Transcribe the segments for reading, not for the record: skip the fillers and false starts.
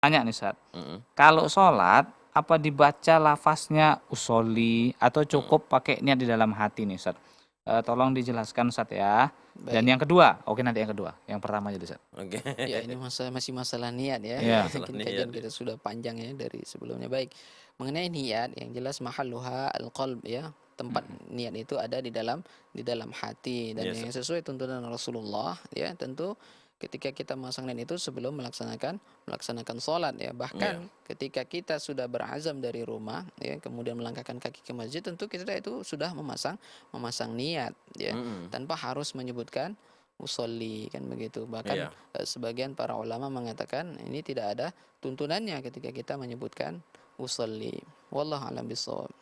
Tanya nih Ustaz, Mm-mm. kalau sholat apa dibaca lafaznya usolli atau Mm-mm. cukup pakai niat di dalam hati nih Ustaz? Tolong dijelaskan Ustaz ya. Dan Baik. yang kedua, oke nanti yang kedua, yang pertama jadi Ustaz. Oke. Ya, ini masih masalah niat ya. Iya, Iya. masalah Mungkin niat kajian ya. kita sudah panjang ya dari sebelumnya. Baik. Mengenai niat, yang jelas mahalluha al-qalb ya. Tempat niat itu ada di dalam hati, dan Yes. yang sesuai tuntunan Rasulullah ya, tentu ketika kita memasang niat itu sebelum melaksanakan sholat ya. Bahkan ketika kita sudah berazam dari rumah ya, kemudian melangkahkan kaki ke masjid, tentu kita itu sudah memasang niat ya, Mm-mm. tanpa harus menyebutkan usolli kan begitu. Bahkan Iya. sebagian para ulama mengatakan ini tidak ada tuntunannya ketika kita menyebutkan usolli. Wallahu a'lam bishawab.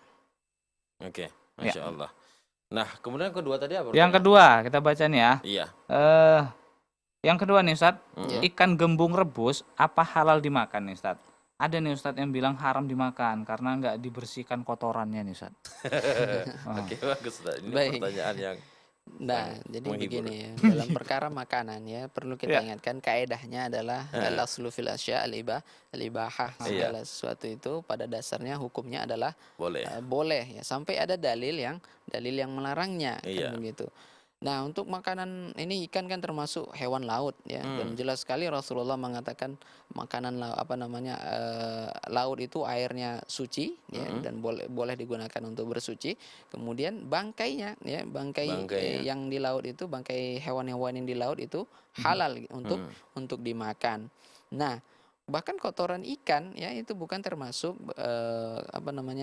Oke, Ya. Masya Allah. Nah, kemudian kedua tadi apa? Yang kedua kita baca nih ya. Iya. Yang kedua nih Ustaz, Mm-mm. ikan gembung rebus apa halal dimakan nih Ustaz? Ada nih Ustaz yang bilang haram dimakan karena nggak dibersihkan kotorannya nih Ustaz. Oke, bagus. Ustaz. Ini Baik. pertanyaan yang Nah, jadi menghibur. begini ya, dalam perkara makanan ya, perlu kita Ya. ingatkan kaedahnya adalah al-aslu fil asya al-ibahah. Iya. Segala sesuatu itu pada dasarnya hukumnya adalah Boleh. boleh ya, sampai ada dalil yang melarangnya Iya. kan begitu. Nah, untuk makanan ini, ikan kan termasuk hewan laut ya, dan jelas sekali Rasulullah mengatakan makanan laut itu airnya suci ya, dan boleh digunakan untuk bersuci. Kemudian bangkainya ya, bangkai Bangkainya. yang di laut itu, bangkai hewan-hewan yang di laut itu halal untuk dimakan. Nah, bahkan kotoran ikan ya itu bukan termasuk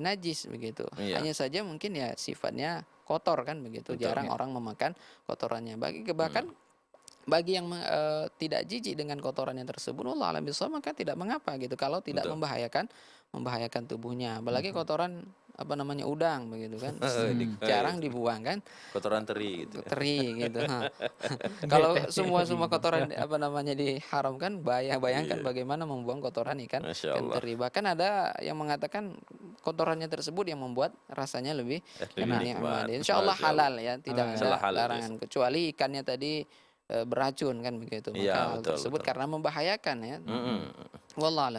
najis begitu. Iya. Hanya saja mungkin ya sifatnya kotor kan begitu. Betul. Jarang orang memakan kotorannya. Bahkan bagi yang tidak jijik dengan kotorannya tersebut, Allah alam bisawab, maka tidak mengapa gitu kalau tidak Betul. membahayakan tubuhnya. Apalagi kotoran udang begitu kan. Jarang dibuang kan, Kotoran teri gitu. teri gitu. Kalau semua kotoran diharamkan, bayangkan bagaimana membuang kotoran ikan Masya Allah. teri. Bahkan ada yang mengatakan kotorannya tersebut yang membuat rasanya lebih nikmat. Insya Allah Masya Allah. halal ya, tidak Insya Allah ada halal, larangan, kecuali ikannya tadi beracun kan begitu. Iya, Maka hal betul, tersebut betul. karena membahayakan ya. Mm-mm. Wallah alam.